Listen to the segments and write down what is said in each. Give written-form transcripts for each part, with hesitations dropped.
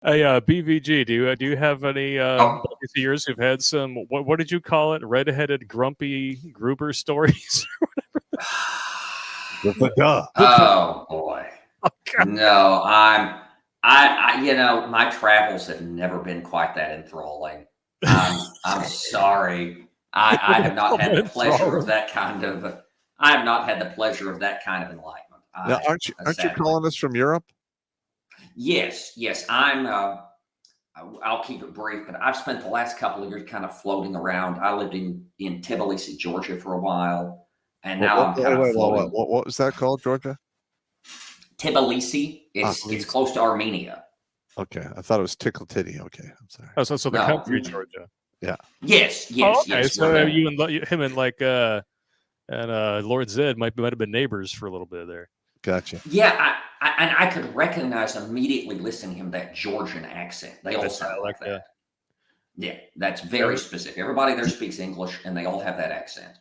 Hey, BVG, do you have any Oh, buddies of yours who've had some what did you call it? Redheaded grumpy Gruber stories? Duh. oh boy. Oh, God. No, my travels have never been quite that enthralling. I'm sorry. I have not had the pleasure of that kind of. I have not had the pleasure of that kind of enlightenment. Now, aren't you Sadly. calling us from Europe? Yes. I'll keep it brief, but I've spent the last couple of years kind of floating around. I lived in Tbilisi, Georgia, for a while, and now I'm kind of floating. What was that called, Georgia? Tbilisi. It's close to Armenia. Okay, I thought it was Tickle Titty. Okay, I'm sorry. Oh, so the country, Georgia. Yeah. Yes. Oh, okay, yes. so you and him and Lord Zed might have been neighbors for a little bit there. Gotcha. Yeah, I could recognize immediately listening to him that Georgian accent. They all sound like that. Yeah, that's very specific. Everybody there speaks English, and they all have that accent.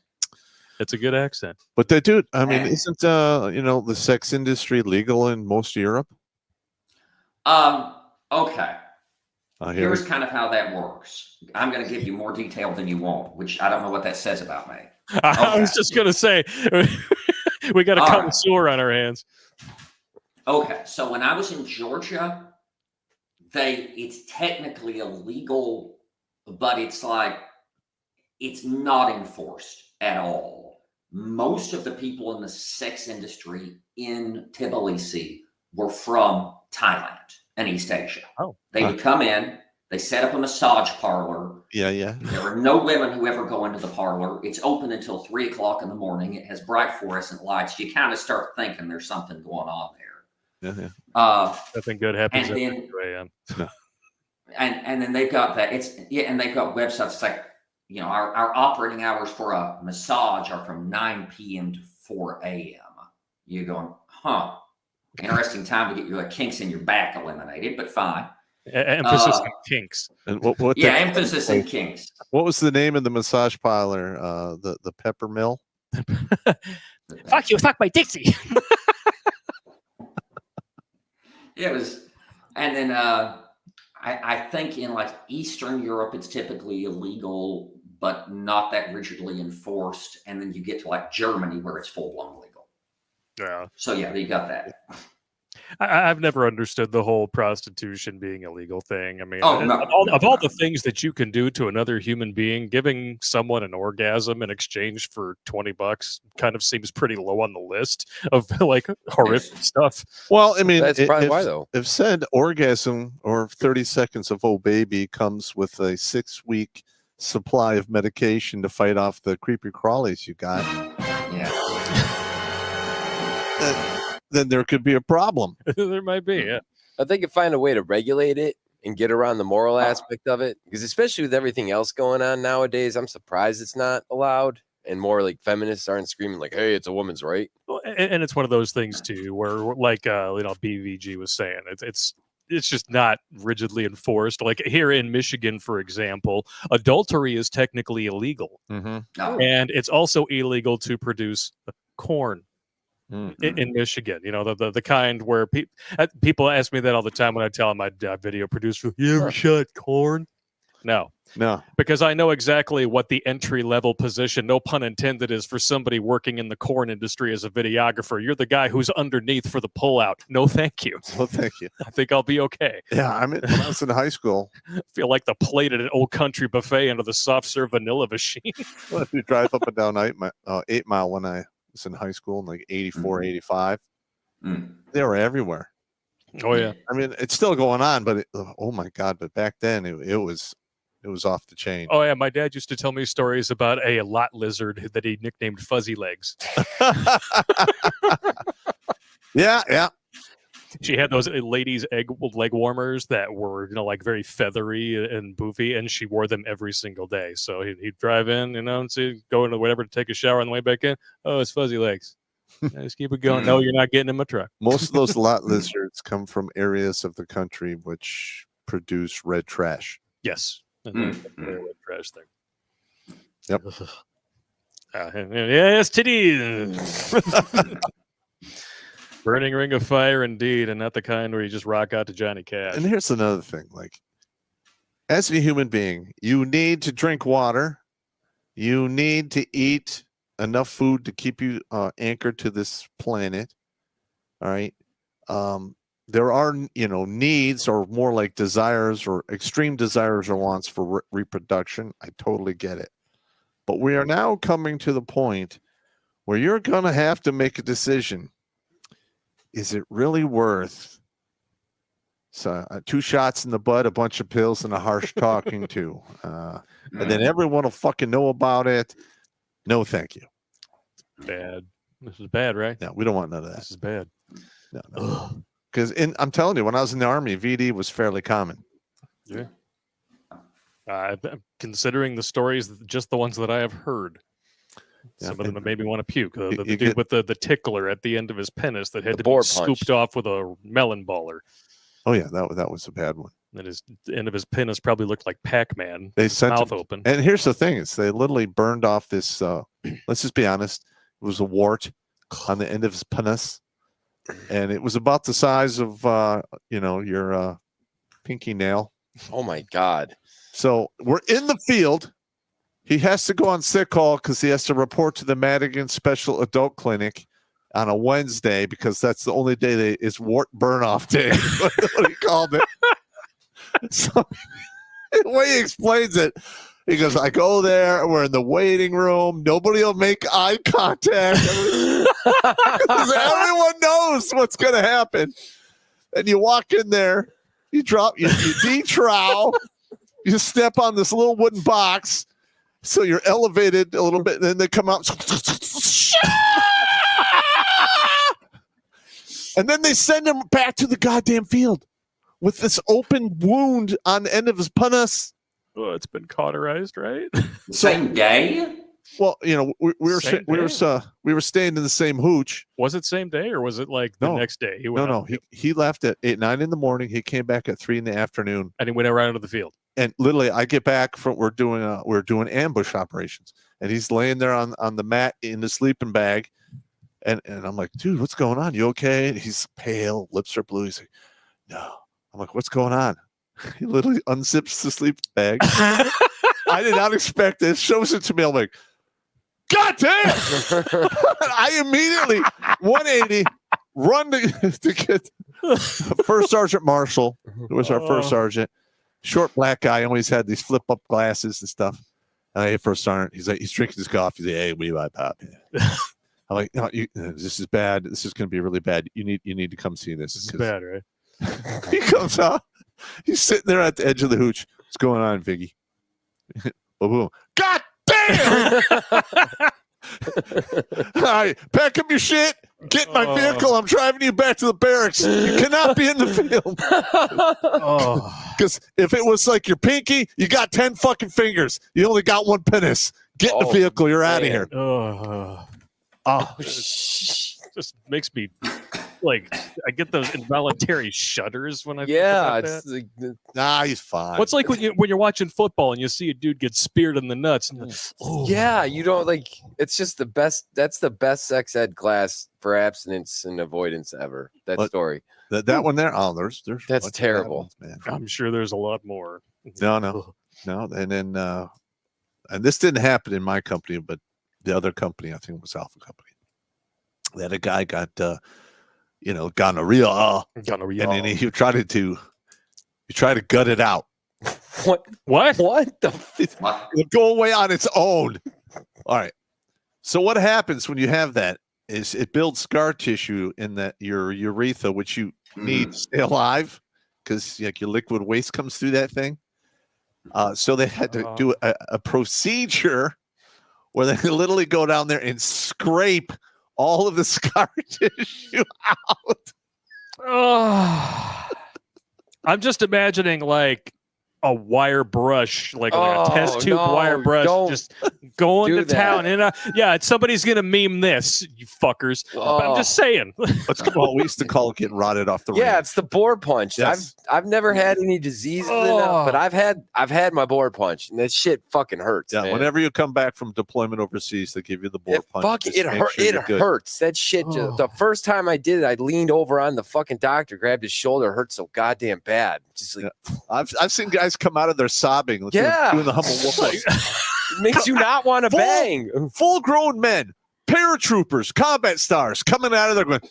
It's a good accent. But they do. I mean, isn't the sex industry legal in most of Europe? Okay. Here's kind of how that works. I'm going to give you more detail than you want, which I don't know what that says about me. Okay. I was just going to say, we got a connoisseur on our hands. Okay, so when I was in Georgia, it's technically illegal, but it's not enforced at all. Most of the people in the sex industry in Tbilisi were from Thailand and East Asia. Oh, they would come in, they set up a massage parlor. Yeah. There are no women who ever go into the parlor. It's open until 3:00 in the morning. It has bright fluorescent lights. You kind of start thinking there's something going on there. Yeah. Nothing good happens at 2 a.m. And then they've got that. And they've got websites. It's like, our operating hours for a massage are from 9 p.m. to 4 a.m. You're going, interesting time to get your kinks in your back eliminated, but fine. Emphasis on kinks. And emphasis on kinks. What was the name of the massage parlor? The Pepper Mill. Fuck you! Fuck my Dixie. It was, and then I think in Eastern Europe it's typically illegal, but not that rigidly enforced. And then you get to Germany where it's full blown legal. Yeah. So yeah, you got that. I've never understood the whole prostitution being a legal thing. I mean, of all the things that you can do to another human being, giving someone an orgasm in exchange for $20 kind of seems pretty low on the list of horrific stuff. Well, I mean, that's probably why though. If said orgasm or 30 seconds of "Oh Baby" comes with a 6-week supply of medication to fight off the creepy crawlies you got, then there could be a problem. There might be, yeah. I think you find a way to regulate it and get around the moral aspect of it, because especially with everything else going on nowadays, I'm surprised it's not allowed, and more feminists aren't screaming hey, it's a woman's right. Well, and it's one of those things too where BVG was saying, it's just not rigidly enforced. Like here in Michigan, for example, adultery is technically illegal. Mm-hmm. And it's also illegal to produce corn. In Michigan, the kind where people ask me that all the time when I tell them I video produce. You ever shot corn? No, because I know exactly what the entry level position, no pun intended, is for somebody working in the corn industry as a videographer. You're the guy who's underneath for the pullout. No, thank you. Well, thank you. I think I'll be okay. Yeah, I mean, when I was in high school, I feel like the plate at an Old Country buffet under the soft serve vanilla machine. Well, if you drive up and down 8 Mile when I was in high school in 84, 85, they were everywhere. Oh yeah. I mean, it's still going on, but oh my God! But back then it was off the chain. Oh yeah, my dad used to tell me stories about a lot lizard that he nicknamed Fuzzy Legs. Yeah. She had those ladies' leg warmers that were, very feathery and boofy, and she wore them every single day. So he'd drive in, and go into whatever to take a shower on the way back in. Oh, it's Fuzzy Legs. Just keep it going. No, you're not getting in my truck. Most of those lot lizards come from areas of the country which produce red trash. Yes. Red trash thing. Yep. Yes, titties. Burning ring of fire, indeed, and not the kind where you just rock out to Johnny Cash. And here's another thing: like, as a human being, you need to drink water. You need to eat enough food to keep you anchored to this planet. All right. There are, needs, or more like desires, or extreme desires or wants for reproduction. I totally get it. But we are now coming to the point where you're going to have to make a decision. Is it really worth 2 shots in the butt, a bunch of pills, and a harsh talking to? And then everyone will fucking know about it. No, thank you. Bad. This is bad, right? No, we don't want none of that. This is bad. No. Because I'm telling you, when I was in the Army, VD was fairly common. Yeah. Considering the stories, just the ones that I have heard, some of them made me want to puke. The dude with the tickler at the end of his penis that had to be scooped off with a melon baller. Oh yeah, that was a bad one. And the end of his penis probably looked like Pac-Man. They his sent mouth open. And here's the thing: is they literally burned off this. Let's just be honest. It was a wart on the end of his penis, and it was about the size of your pinky nail. Oh my God! So we're in the field. He has to go on sick call because he has to report to the Madigan Special Adult Clinic on a Wednesday because that's the only day is wart burn off day. What he called it. So the way he explains it, he goes, I go there, we're in the waiting room, nobody will make eye contact because everyone knows what's going to happen. And you walk in there, you de-trowel, you step on this little wooden box, so you're elevated a little bit, and then they come out. And then they send him back to the goddamn field with this open wound on the end of his penis. Oh, it's been cauterized, right? Same day? Well, we were staying in the same hooch. Was it same day or was it like the next day? He left at 9 in the morning. He came back at 3 in the afternoon, and he went around to the field. And literally, I get back from we're doing ambush operations, and he's laying there on the mat in the sleeping bag, and I'm like, dude, what's going on? You okay? And he's pale, lips are blue. He's like, no. I'm like, what's going on? He literally unzips the sleeping bag. I did not expect this. Shows it to me. I'm like, God damn! I immediately 180 run to get First Sergeant Marshall, who was our first sergeant. Short black guy, always had these flip up glasses and stuff. Hey, First Sergeant, he's drinking his coffee. He's like, hey, we like pop. I'm like, no, this is bad. This is going to be really bad. You need to come see this. This is bad, right? He comes out. He's sitting there at the edge of the hooch. What's going on, Viggy? Boom. God damn! All right, pack up your shit. Get in my vehicle. I'm driving you back to the barracks. You cannot be in the field. Because if it was like your pinky, you got 10 fucking fingers. You only got 1 penis. Get in the vehicle. You're out of here. Just makes me like I get those involuntary shudders when I think about that. Nah, he's fine. What's like when you're watching football and you see a dude get speared in the nuts? And yeah, you don't like. It's just the best. That's the best sex ed class for abstinence and avoidance ever. That story. That one there. Oh, there's that's terrible, man. I'm sure there's a lot more. No. And then and this didn't happen in my company, but the other company, I think it was Alpha Company. That a guy got gonorrhea, and then he tried to gut it out. What It'll go away on its own. All right. So what happens when you have that is it builds scar tissue in your urethra, which you need to stay alive because your liquid waste comes through that thing. So they had to do a procedure where they literally go down there and scrape all of the scar tissue out. I'm just imagining like a wire brush, like a test tube wire brush, just going to town. And somebody's gonna meme this, you fuckers. I'm just saying. Let's go. Well, we used to call it getting rotted off the. Yeah, ring. it's the board punch. Yes. I've never had any diseases, but I've had my board punch, and that shit fucking hurts. Yeah, man. whenever you come back from deployment overseas, they give you the board punch. It hurts. That shit. The first time I did it, I leaned over on the fucking doctor, grabbed his shoulder. It hurt so goddamn bad. Just like I've seen guys come out of there sobbing, doing the humble wolf. It makes you not want to bang. Full-grown men, paratroopers, combat stars coming out of there going.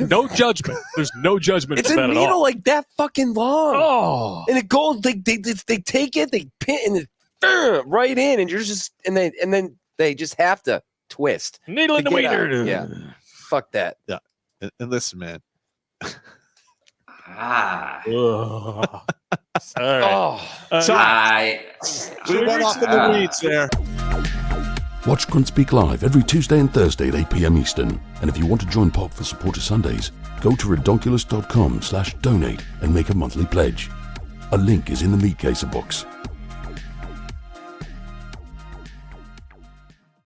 No judgment. There's no judgment. It's a needle like that fucking long. Oh, and it goes. They take it. They pin and it right in, and you're just and then they just have to twist. Needle in the wiener. Yeah. Fuck that. Yeah. And listen, man. Sorry. We went off in the weeds there. Watch Grunt Speak live every Tuesday and Thursday at 8 p.m. Eastern. And if you want to join Pop for Supporter Sundays, go to redonkulous.com/donate and make a monthly pledge. A link is in the meat caser box.